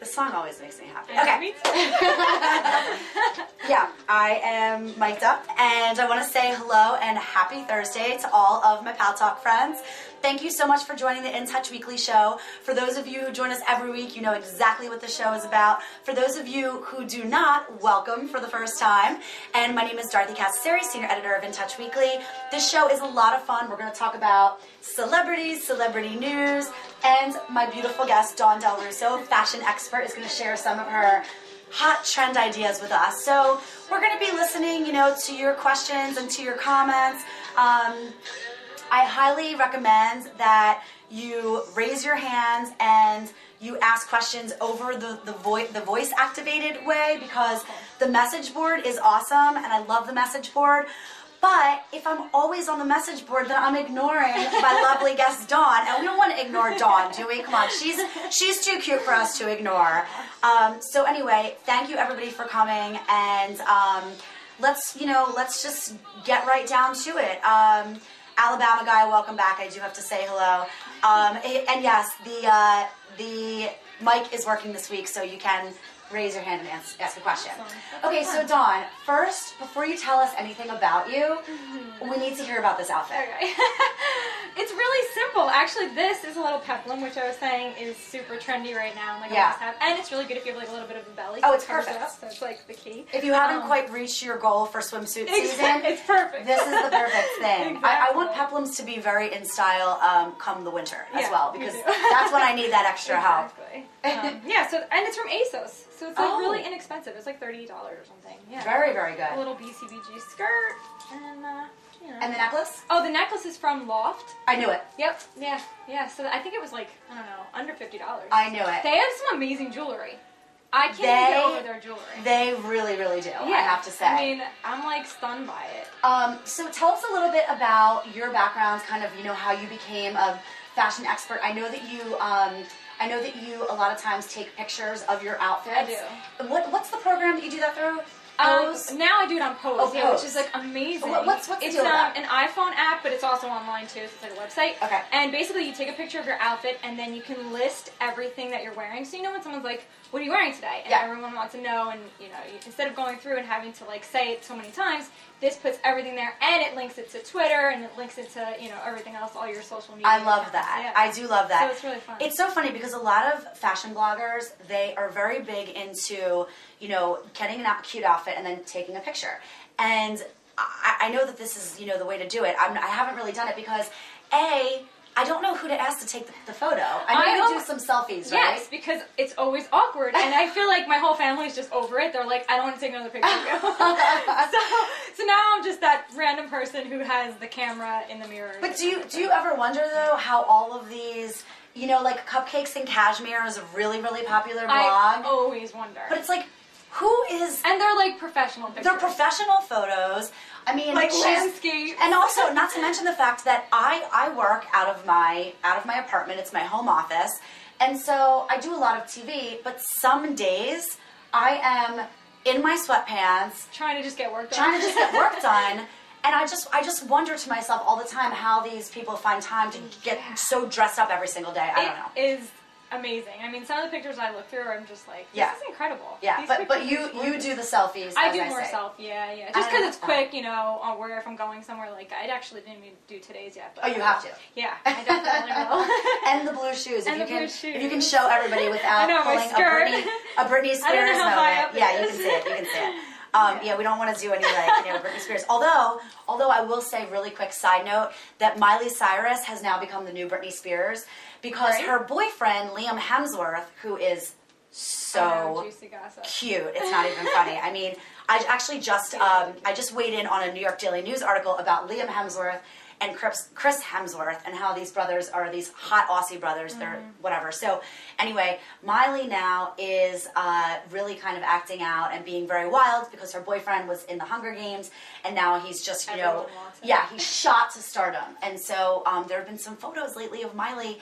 The song always makes me happy. Yeah, Okay. me too. Yeah, I am mic'd up, and I want to say hello and happy Thursday to all of my Paltalk friends. Thank you so much for joining the In Touch Weekly show. For those of you who join us every week, you know exactly what the show is about. For those of you who do not, welcome for the first time. And my name is Dorothy Cascerceri, senior editor of In Touch Weekly. This show is a lot of fun. We're going to talk about celebrities, celebrity news, and my beautiful guest, Dawn Del Russo, fashion expert, is going to share some of her hot trend ideas with us. So we're going to be listening, to your questions and to your comments. I highly recommend that you raise your hands and you ask questions over the voice activated way, because the message board is awesome and I love the message board. But if I'm always on the message board, then I'm ignoring my lovely guest Dawn, and we don't want to ignore Dawn, do we? Come on, she's too cute for us to ignore. So anyway, thank you everybody for coming, and let's just get right down to it. Alabama guy, welcome back. I do have to say hello. And yes, the mic is working this week, so you can raise your hand and ask a question. Okay, so Dawn, first, before you tell us anything about you, we need to hear about this outfit. Okay. It's really simple. Actually, this is a little peplum, which I was saying is super trendy right now. Like, Yeah. And it's really good if you have like a little bit of a belly. Oh, it's covers it perfect. up, so it's like the key. If you haven't quite reached your goal for swimsuit season, it's perfect. this is the perfect thing. Exactly. I want peplums to be very in style come the winter as well, me because too. that's when I need that extra help. Exactly. Yeah, and it's from ASOS. So it's like really inexpensive. It's like $30 or something. Yeah. Very, very good. A little BCBG skirt and And the necklace? Oh, the necklace is from Loft. I knew it. Yep. Yeah. So I think it was like, I don't know, under $50. I knew it. They have some amazing jewelry. I can't even get over their jewelry. They really, really do, I have to say. I mean, I'm like stunned by it. So tell us a little bit about your background, kind of, how you became a fashion expert. I know that you a lot of times take pictures of your outfits. I do. What's the program that you do that through? Pose? Now I do it on Pose, Pose. Which is like amazing. What's the it's deal with that? An iPhone app, but it's also online too, so it's like a website. Okay. And basically you take a picture of your outfit and then you can list everything that you're wearing. So when someone's like, what are you wearing today? And everyone wants to know, and instead of going through and having to like say it so many times, this puts everything there, and it links it to Twitter, and it links it to, everything else, all your social media. I love that. Yeah. I do love that. So it's really fun. It's so funny because a lot of fashion bloggers, they are very big into, getting a cute outfit and then taking a picture. And I know that this is, the way to do it. I haven't really done it because, I don't know who to ask to take the photo. I know you do some selfies, right? Yes, because it's always awkward, and I feel like my whole family's just over it. They're like, I don't want to take another picture of you. so now I'm just that random person who has the camera in the mirror. But do you ever wonder, though, how all of these, like Cupcakes and Cashmere is a really, really popular blog? I always wonder. But it's like, who is... And they're like professional pictures. They're professional photos. I mean, like landscape. And also, not to mention the fact that I work out of my apartment. It's my home office, and so I do a lot of TV. But some days I am in my sweatpants, trying to just get work done. And I just wonder to myself all the time how these people find time to get so dressed up every single day. I don't know. It is amazing. I mean, some of the pictures I look through, I'm just like, this is incredible. Yeah, but you do the selfies. I do more selfie, yeah. Just because it's quick, or if I'm going somewhere, like, I actually didn't even do today's yet. But, you have to. Yeah, I definitely will. And the blue shoes. If you can show everybody without pulling a Britney Spears I don't know how high up yeah, you can see it. You can see it. Yeah, we don't want to do any Britney Spears. Although I will say, really quick side note, that Miley Cyrus has now become the new Britney Spears because her boyfriend Liam Hemsworth, who is so cute, it's not even funny. I mean, I actually just weighed in on a New York Daily News article about Liam Hemsworth and Chris Hemsworth and how these brothers are these hot Aussie brothers. They're whatever. So anyway, Miley now is really kind of acting out and being very wild because her boyfriend was in the Hunger Games, and now he's just, he's shot to stardom. And so there have been some photos lately of Miley,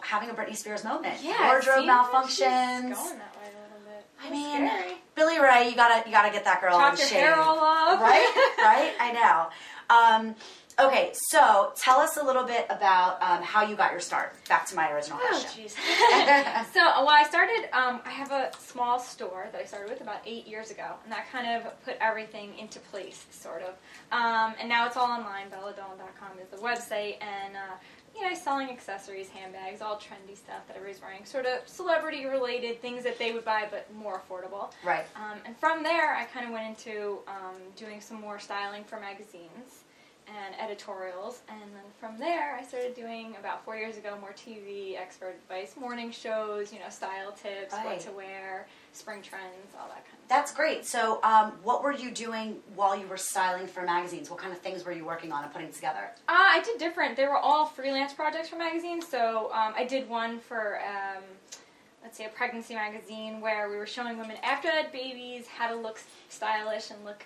having a Britney Spears moment. Yeah, wardrobe malfunctions. She's going that way a little bit. I mean, scary. Billy Ray, you gotta get that girl Chop in your shape. hair all up. Right? I know. Okay, so tell us a little bit about how you got your start. Back to my original question. Jeez. So, well, I started, I have a small store that I started with about 8 years ago, and that kind of put everything into place, sort of. And now it's all online. belladonna.com is the website, and selling accessories, handbags, all trendy stuff that everybody's wearing, sort of celebrity-related things that they would buy, but more affordable. Right. And from there, I kind of went into doing some more styling for magazines and editorials, and then from there I started doing, about 4 years ago, more TV, expert advice, morning shows, style tips, what to wear, spring trends, all that kind of stuff. That's great. So what were you doing while you were styling for magazines? What kind of things were you working on and putting together? I did different. They were all freelance projects for magazines, so I did one for let's say a pregnancy magazine where we were showing women after they had babies how to look stylish and look,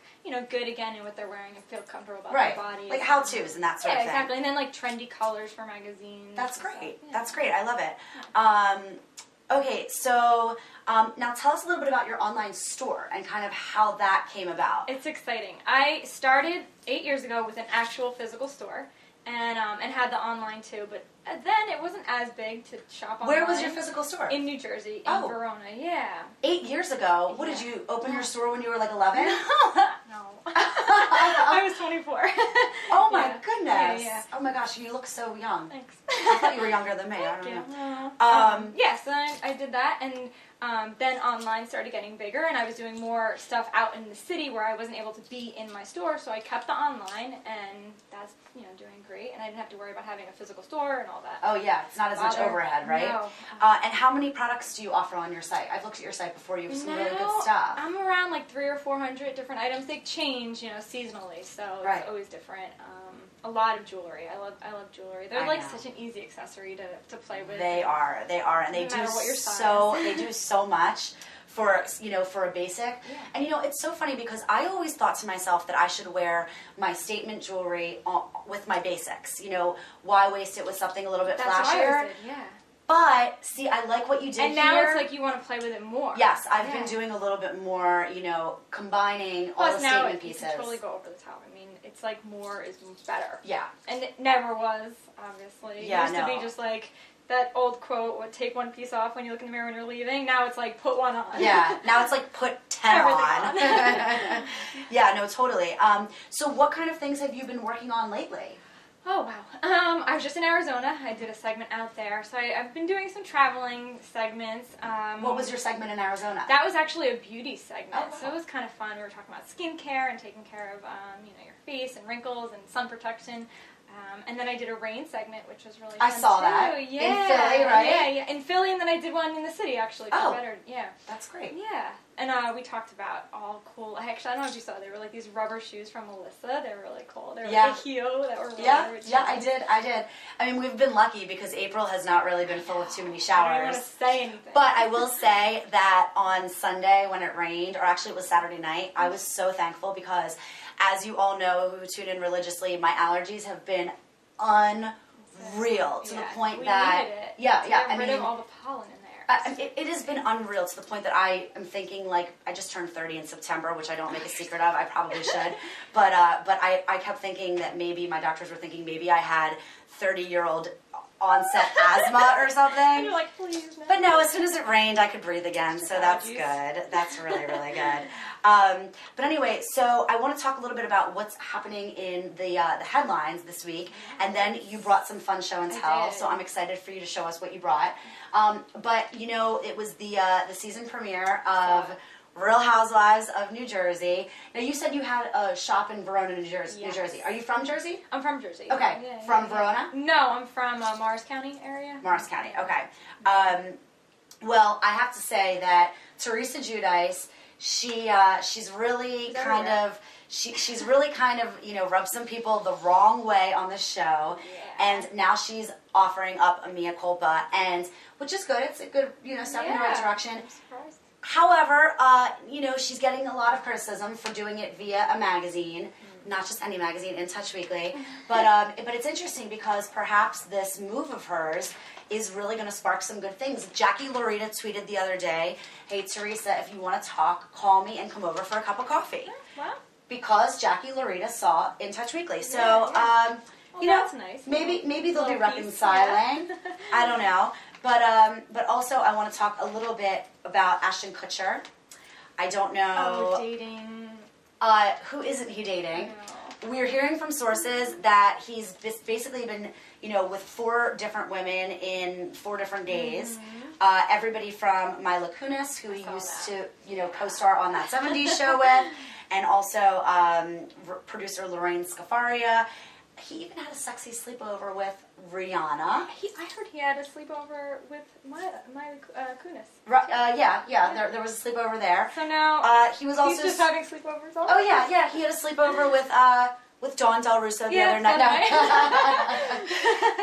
good again in what they're wearing and feel comfortable about their bodies. Like how-tos and that sort of thing. Yeah, exactly. And then like trendy colors for magazines. That's great. Yeah. That's great. I love it. Okay, so now tell us a little bit about your online store and kind of how that came about. It's exciting. I started 8 years ago with an actual physical store and had the online too, but then it wasn't as big to shop online. Where was your physical store? In New Jersey, in Verona, yeah. 8 years ago? What, did you open your store when you were like 11? No. I was 24. Oh my goodness. Yeah. Oh my gosh, you look so young. Thanks. I thought you were younger than me. I don't know. Yes, I did that, and then online started getting bigger, and I was doing more stuff out in the city where I wasn't able to be in my store, so I kept the online, and that's doing great, and I didn't have to worry about having a physical store and all that. Oh yeah, it's not as much overhead, right? No. And how many products do you offer on your site? I've looked at your site before. You have some really good stuff. I'm around like 300 or 400 different items. They change, seasonally, so it's always different. A lot of jewelry. I love jewelry. They're like such an easy accessory to play with. They are, and they do so much for for a basic. Yeah. And it's so funny because I always thought to myself that I should wear my statement jewelry with my basics. Why waste it with something a little bit flashier? That's what I did, yeah. But, see, I like what you did and now it's like you want to play with it more. Yes, I've been doing a little bit more, combining all the statement pieces. You can totally go over the top. I mean, it's like more is better. Yeah. And it never was, obviously. Yeah, it used to be just like that old quote, take one piece off when you look in the mirror when you're leaving. Now it's like, put one on. Yeah, now it's like, put 10 on. Yeah, no, totally. So what kind of things have you been working on lately? Oh, wow. I was just in Arizona. I did a segment out there. So I've been doing some traveling segments. What was your segment in Arizona? That was actually a beauty segment. Oh, wow. So it was kind of fun. We were talking about skincare and taking care of, your face and wrinkles and sun protection. And then I did a rain segment, which was really fun. I saw that. Yeah. In Philly, right? Yeah. In Philly, and then I did one in the city, actually. Better. Yeah. That's great. Yeah. And we talked about all cool. Actually, I don't know if you saw. They were like these rubber shoes from Melissa. They were really cool. They were like a heel that were really I did. I mean, we've been lucky because April has not really been full of too many showers. I don't want to say anything. But I will say that on Sunday when it rained, or actually it was Saturday night, I was so thankful because, as you all know who tune in religiously, my allergies have been unreal to the point that get rid of all the pollen in there. It has been unreal to the point that I am thinking, like, I just turned 30 in September, which I don't make a secret of. I probably should. But I kept thinking that maybe my doctors were thinking maybe I had 30-year-old onset asthma or something. And you're like, please, no. But no, as soon as it rained, I could breathe again, so that's good. That's really, really good. But anyway, so I want to talk a little bit about what's happening in the headlines this week, and then you brought some fun show and tell, so I'm excited for you to show us what you brought. But, it was the season premiere of Real Housewives of New Jersey. Now, you said you had a shop in Verona, New Jersey. Are you from Jersey? I'm from Jersey. Okay. From Verona? No, I'm from Morris County area. Morris County, okay. Well, I have to say that Teresa Giudice, she's really kind of, she's really kind of, rubbed some people the wrong way on the show. Yeah. And now she's offering up a mea culpa, and which is good. It's a good, step in the right direction. I'm surprised. However, she's getting a lot of criticism for doing it via a magazine, not just any magazine, In Touch Weekly. But it's interesting because perhaps this move of hers is really going to spark some good things. Jackie Lorita tweeted the other day, "Hey, Teresa, if you want to talk, call me and come over for a cup of coffee." Well, because Jackie Loretta saw In Touch Weekly. So, Well, you know, that's nice. maybe they'll be Little reconciling. piece, yeah. I don't know. But also I want to talk a little bit about Ashton Kutcher. I don't know. Oh, dating. Who isn't he dating? I know. We're hearing from sources that he's basically been, you know, with 4 different women in 4 different days. Everybody from Mila Kunis, who he used to, you know, co-star on that 70s show with, and also producer Lorraine Scafaria. He even had a sexy sleepover with Rihanna. I heard he had a sleepover with Mila Kunis. There was a sleepover there. So now he was also he's just having sleepovers. Oh yeah, he had a sleepover with Dawn Del Russo the other night. No.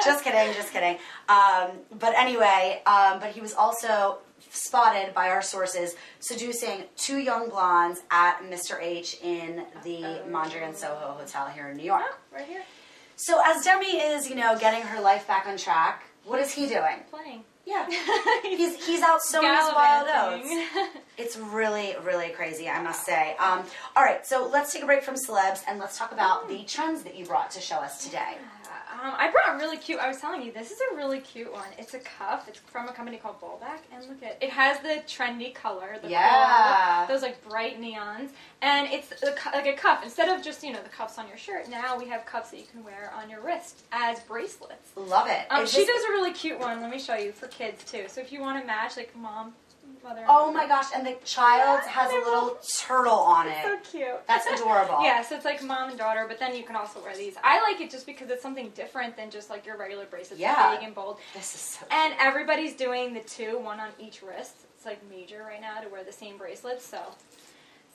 Just kidding. But anyway, but he was also spotted by our sources seducing 2 young blondes at Mr. H in the Mondrian Soho Hotel here in New York. Oh, right here. So as Demi is, you know, getting her life back on track, what is he doing? Playing. Yeah. He's out sowing his wild oats. Gallivanting. It's really, really crazy, I must say. All right, so let's take a break from celebs and let's talk about the trends that you brought to show us today. I brought a really cute, I was telling you, this is a really cute one. It's a cuff. It's from a company called Bolback. And look at it. It has the trendy color, the floral, those like bright neons. And it's like a cuff. Instead of just, you know, the cuffs on your shirt, now we have cuffs that you can wear on your wrist as bracelets. Love it. She does a really cute one. Let me show you, for kids too. So if you want to match, like mom, mother. Oh my gosh, and the child has a little turtle on it. So cute. That's adorable. Yeah, so it's like mom and daughter, but then you can also wear these. I like it just because it's something different than just like your regular bracelets. Yeah. Big and bold. This is so And everybody's doing the 2, one on each wrist. It's like major right now to wear the same bracelets, so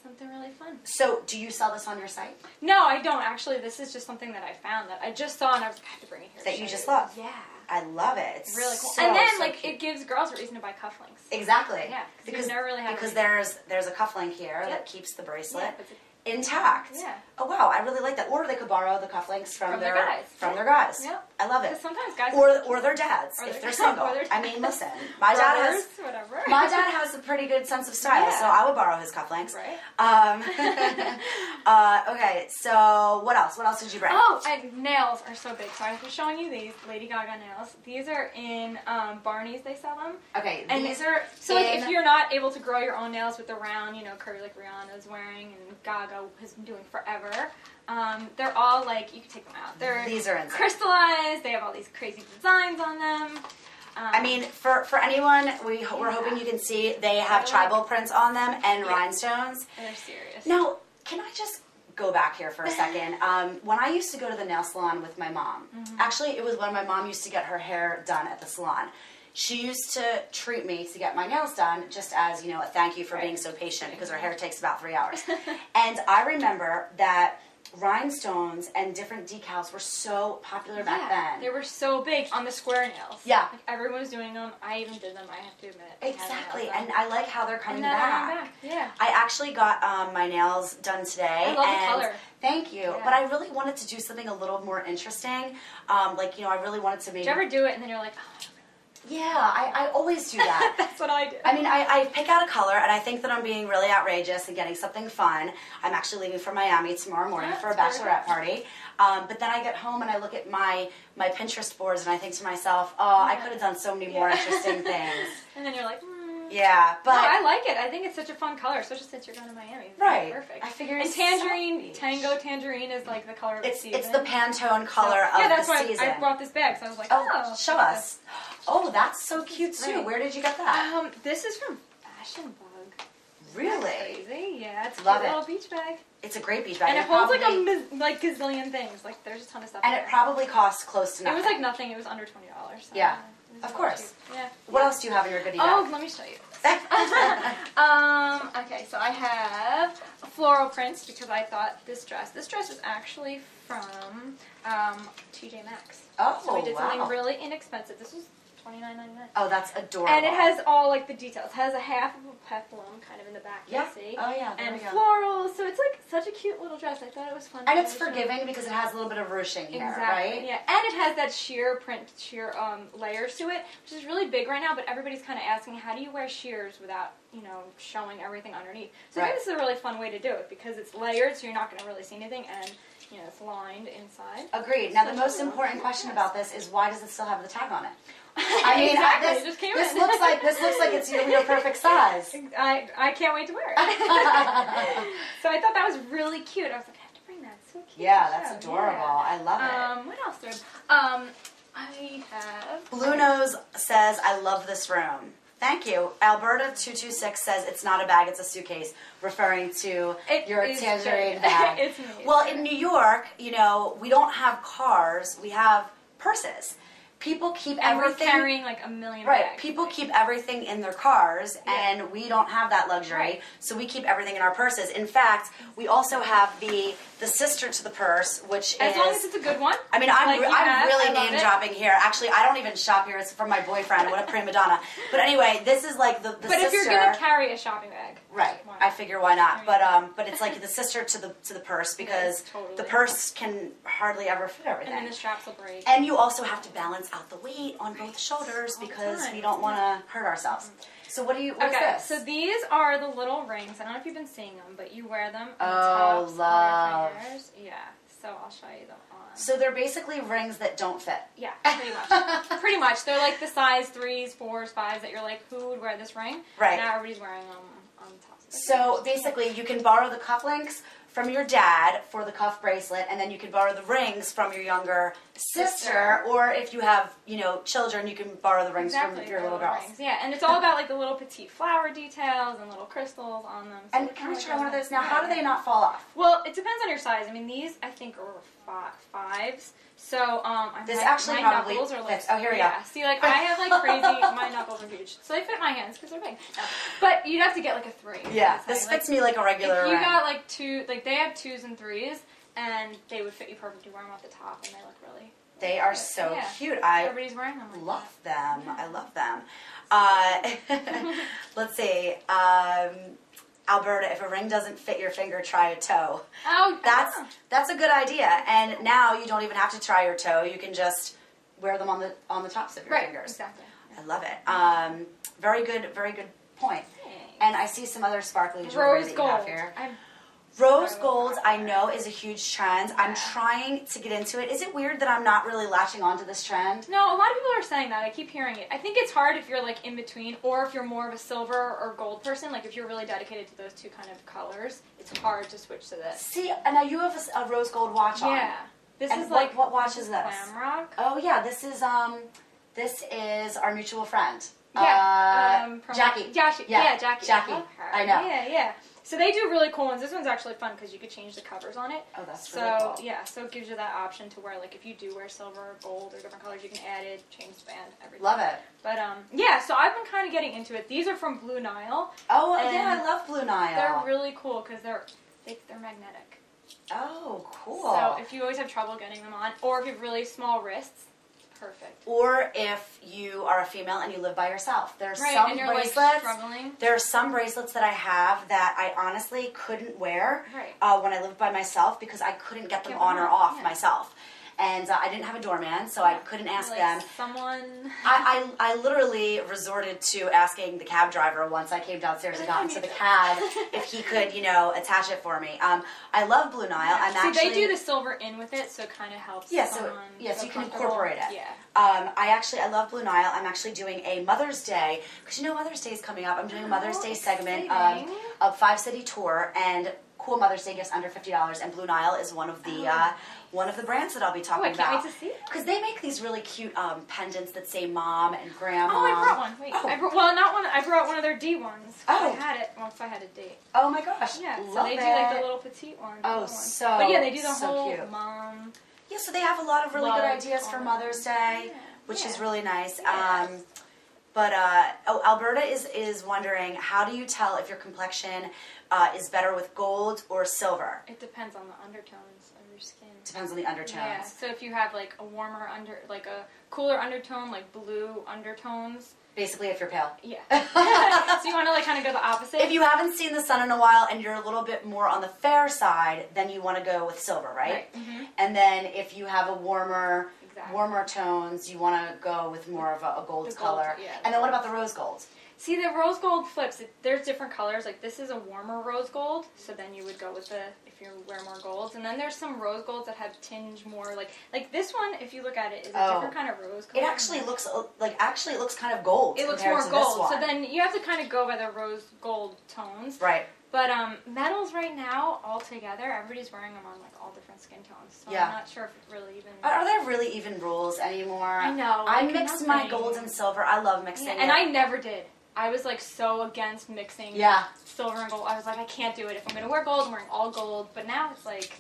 something really fun. So, do you sell this on your site? No, I don't actually. This is just something that I found that I just saw and I was like, I have to bring it here. That you just love? Yeah. I love it. It's really cool. So, and then, so like, cute. it gives girls a reason to buy cufflinks. Exactly. Yeah, because never really had because there's a cufflink here that keeps the bracelet intact. Yeah. Oh wow, I really like that. Or they could borrow the cufflinks from their guys. From their guys. Yep. I love it. Because sometimes guys or their dads if they're single. Or their I mean, listen, my dad has whatever. My dad has a pretty good sense of style, so I would borrow his cufflinks. Right. Okay, so what else? What else did you bring? Oh, nails are so big. So I was showing you these Lady Gaga nails. These are in Barney's. They sell them. Okay, and these are so like if you're not able to grow your own nails with the round, you know, curly like Rihanna's wearing and Gaga has been doing forever. They're all like, you can take them out. These are insane. Crystallized. They have all these crazy designs on them. I mean, for anyone, we're hoping you can see, they have tribal prints on them and rhinestones. And they're serious. Now, can I just go back here for a second? When I used to go to the nail salon with my mom, actually it was when my mom used to get her hair done at the salon. She used to treat me to get my nails done just as, you know, a thank you for being so patient because her hair takes about 3 hours. And I remember that rhinestones and different decals were so popular back then. They were so big on the square nails. Yeah. Like everyone was doing them. I even did them, I have to admit. Exactly, and I like how they're coming back. Yeah. I actually got my nails done today. I love the color. Thank you. Yeah. But I really wanted to do something a little more interesting. Like, you know, I really wanted to maybe... Did you ever do it and then you're like, oh, yeah, I always do that. That's what I do. I mean, I pick out a color, and I think that I'm being really outrageous and getting something fun. I'm actually leaving for Miami tomorrow morning for a bachelorette party. But then I get home and I look at my Pinterest boards, and I think to myself, oh, I could have done so many more interesting things. And then you're like, Yeah, but... No, I like it. I think it's such a fun color, especially since you're going to Miami. It's right. Perfect. I figured and tangerine, tango tangerine is like the color of the season. It's the Pantone color of that's the why season. I brought this bag, so I was like, oh show us. Oh, that's so cute too. Where did you get that? This is from Fashion Bug. Really? Crazy? Yeah, it's a Love cute little beach bag. It's a great beach bag. And it holds like a gazillion things. Like there's a ton of stuff. And it probably costs close to nothing. It was like nothing. It was under $20. So yeah, of course. Yeah. What else do you have in your goodie bag? Oh, let me show you. Okay, so I have floral prints because I thought this dress was actually from TJ Maxx. Oh, so we did something really inexpensive. This was $29.99. Oh, that's adorable. And it has all like the details. It has a half of a peplum kind of in the back. Yeah. See? Oh yeah. And florals. So it's like such a cute little dress. I thought it was fun. And it's forgiving because it has a little bit of ruching here, right? Yeah. And it has that sheer print, sheer layers to it, which is really big right now. But everybody's kind of asking, how do you wear sheers without, you know, showing everything underneath? So I think this is a really fun way to do it because it's layered, so you're not going to really see anything, and you know, it's lined inside. Agreed. Now, the most important question about this is, why does it still have the tag on it? I mean, this looks like it's your perfect size. I can't wait to wear it. So I thought that was really cute. I was like, I have to bring that. It's so cute. Yeah, that's adorable. Yeah. I love it. What else do I have? Blue Nose says, I love this room. Thank you. Alberta226 says it's not a bag, it's a suitcase, referring to your tangerine bag. It's amazing. Well, in New York, you know, we don't have cars, we have purses. People keep everything. We're carrying like a million bags. Bags. People keep everything in their cars, and we don't have that luxury, so we keep everything in our purses. In fact, we also have the sister to the purse, which as long as it's a good one. I mean, I'm really name dropping here. Actually, I don't even shop here. It's from my boyfriend. What a prima donna. But anyway, this is like the sister. But if you're gonna carry a shopping bag, right? I figure why not. But it's like the sister to the purse because the purse can hardly ever fit everything. And then the straps will break. And you also have to balance out the weight on both shoulders because we don't want to hurt ourselves. So what is this? So these are the little rings. I don't know if you've been seeing them, but you wear them on the tops love. of your fingers. Yeah. So I'll show you them on. So they're basically rings that don't fit. Yeah, pretty much. Pretty much. They're like the size 3s, 4s, 5s that you're like, who would wear this ring? Right. Now everybody's wearing them on the tops. So basically, you can borrow the cufflinks from your dad for the cuff bracelet, and then you can borrow the rings from your younger sister, or if you have, you know, children, you can borrow the rings from your little girls. Rings. Yeah, and it's all about like the little petite flower details and little crystals on them. So and can I try one of those now? How do they not fall off? Well, it depends on your size. I mean, these I think are 5s. So this my probably knuckles are like fits. Oh, here we go. Yeah, see, like I have like crazy. My knuckles are huge, so they fit my hands because they're big. No. But you'd have to get like a 3. Yeah, this fits me like a regular. If you ring. got like 2, like they have 2s and 3s, and they would fit you perfect. You wear them at the top, and they look really. They are so cute. Everybody's wearing them. Like love them. Yeah. I love them. Let's see. Alberta, if a ring doesn't fit your finger, try a toe. Oh, that's a good idea. And now you don't even have to try your toe. You can just wear them on the tops of your fingers. Exactly. I love it. Very good point. Thanks. And I see some other sparkly jewelry Rose that you gold. have here. Rose gold, I know, is a huge trend. Yeah. I'm trying to get into it. Is it weird that I'm not really latching onto this trend? No, a lot of people are saying that. I keep hearing it. I think it's hard if you're like in between, or if you're more of a silver or gold person. Like if you're really dedicated to those two kind of colors, it's hard to switch to this. See, and now you have a rose gold watch on. Yeah, this and is like what watch is this? Glam Rock. Oh yeah, this is our mutual friend. Yeah, Jackie. Jackie. Yeah, Jackie. Jackie. I know. Yeah. So they do really cool ones. This one's actually fun because you could change the covers on it. Oh, that's really cool. So, yeah, so it gives you that option to wear, like, if you do wear silver or gold or different colors, you can add it, change the band, everything. Love it. But, yeah, so I've been kind of getting into it. These are from Blue Nile. Oh, yeah, I love Blue Nile. They're really cool because they're magnetic. Oh, cool. So if you always have trouble getting them on, or if you have really small wrists, perfect. Or if you are a female and you live by yourself. There's right, some and you're bracelets. Like struggling. There are some bracelets that I have that I honestly couldn't wear when I lived by myself because I couldn't get them on or off myself. And I didn't have a doorman, so I couldn't ask them. Someone. I literally resorted to asking the cab driver once I came downstairs and got into the cab if he could, attach it for me. I love Blue Nile. They do the silver in with it, so it kind of helps. Yeah, so you can incorporate it. Yeah. I love Blue Nile. I'm actually doing a Mother's Day because Mother's Day is coming up. I'm doing a Mother's Day segment of 5-city tour and cool Mother's Day gifts under $50, and Blue Nile is one of the brands that I'll be talking about. I can't wait to see it. Because they make these really cute pendants that say Mom and Grandma. Oh, I brought one. Wait, not one. I brought one of their D ones. Oh, I had it. Well, if I had a date. Oh my gosh. Yeah. Love so they do like the little petite ones. Oh, so. But yeah, they do the whole cute. Mom. Yeah, so they have a lot of really good ideas for Mother's Day, which is really nice. Yeah. Alberta is wondering, how do you tell if your complexion is better with gold or silver? It depends on the undertones. your skin. Depends on the undertones. Yeah, so if you have like a warmer like a cooler undertone, like blue undertones. Basically, if you're pale. Yeah. So you want to like kind of go the opposite? If you haven't seen the sun in a while and you're a little bit more on the fair side, then you want to go with silver, right? Mm-hmm. And then if you have a warmer Exactly. tones, you want to go with more of a gold color. Yeah, and then what about the rose gold? See, the rose gold flips. There's different colors. Like this is a warmer rose gold, so then you would go with if you wear more golds. And then there's some rose golds that have tinge more like this one. If you look at it, is a different kind of rose color. It actually looks it looks kind of gold. It looks compared more to gold. This one. So then you have to kind of go by the rose gold tones. Right. But metals right now, all together, everybody's wearing them on like all different skin tones. So Yeah. I'm not sure if it really even. Are there really even rules anymore? I know. I like, mix my gold and silver. I love mixing it. And I never did. I was like so against mixing silver and gold. I was like, I can't do it. If I'm going to wear gold, I'm wearing all gold. But now it's like,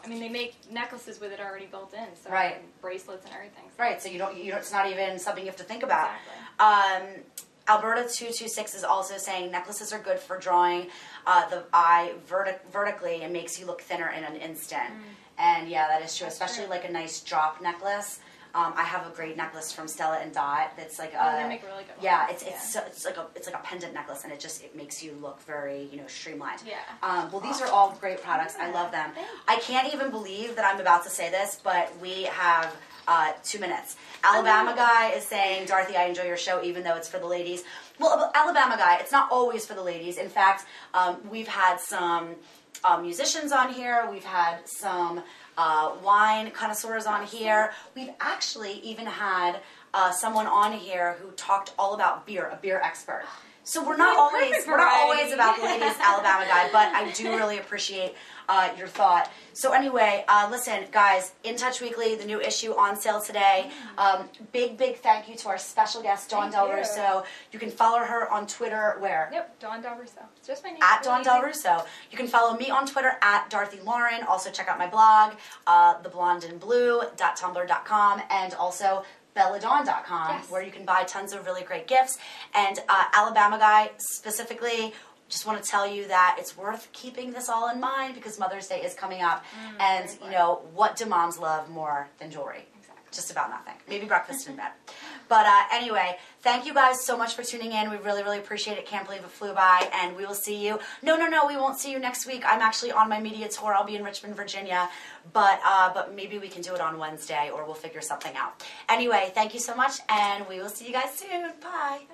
I mean, they make necklaces with it already built in, so and bracelets and everything. So. Right. So you don't. It's not even something you have to think about. Exactly. Alberta226 is also saying necklaces are good for drawing the eye vertically and makes you look thinner in an instant. And yeah, that is true. Especially like a nice drop necklace. I have a great necklace from Stella and Dot. That's like they make really good ones. Yeah, it's like a pendant necklace, and it makes you look very streamlined. Yeah. Well, these are all great products. I love them. I can't even believe that I'm about to say this, but we have 2 minutes. Alabama Guy is saying, Dorothy, I enjoy your show even though it's for the ladies. Well, Alabama Guy, it's not always for the ladies. In fact, we've had some musicians on here. We've had some wine connoisseurs on here. We've actually even had someone on here who talked all about beer, a beer expert. So we're not always about the ladies, Alabama Guy, but I do really appreciate your thought. So anyway, listen, guys, In Touch Weekly, the new issue on sale today. Big thank you to our special guest, Dawn Del Russo. You can follow her on Twitter where? Yep, Dawn Del Russo. It's just my name. At Dawn Del Russo. You can follow me on Twitter at Dorothy Lauren. Also check out my blog, theblondeandblue.tumblr.com, and also belladon.com, where you can buy tons of really great gifts. And Alabama Guy specifically, just want to tell you that it's worth keeping this all in mind because Mother's Day is coming up. And, what do moms love more than jewelry? Exactly. Just about nothing. Maybe breakfast in bed. But anyway, thank you guys so much for tuning in. We really, really appreciate it. Can't believe it flew by. And we will see you. No, we won't see you next week. I'm actually on my media tour. I'll be in Richmond, Virginia. But maybe we can do it on Wednesday or we'll figure something out. Anyway, thank you so much. And we will see you guys soon. Bye.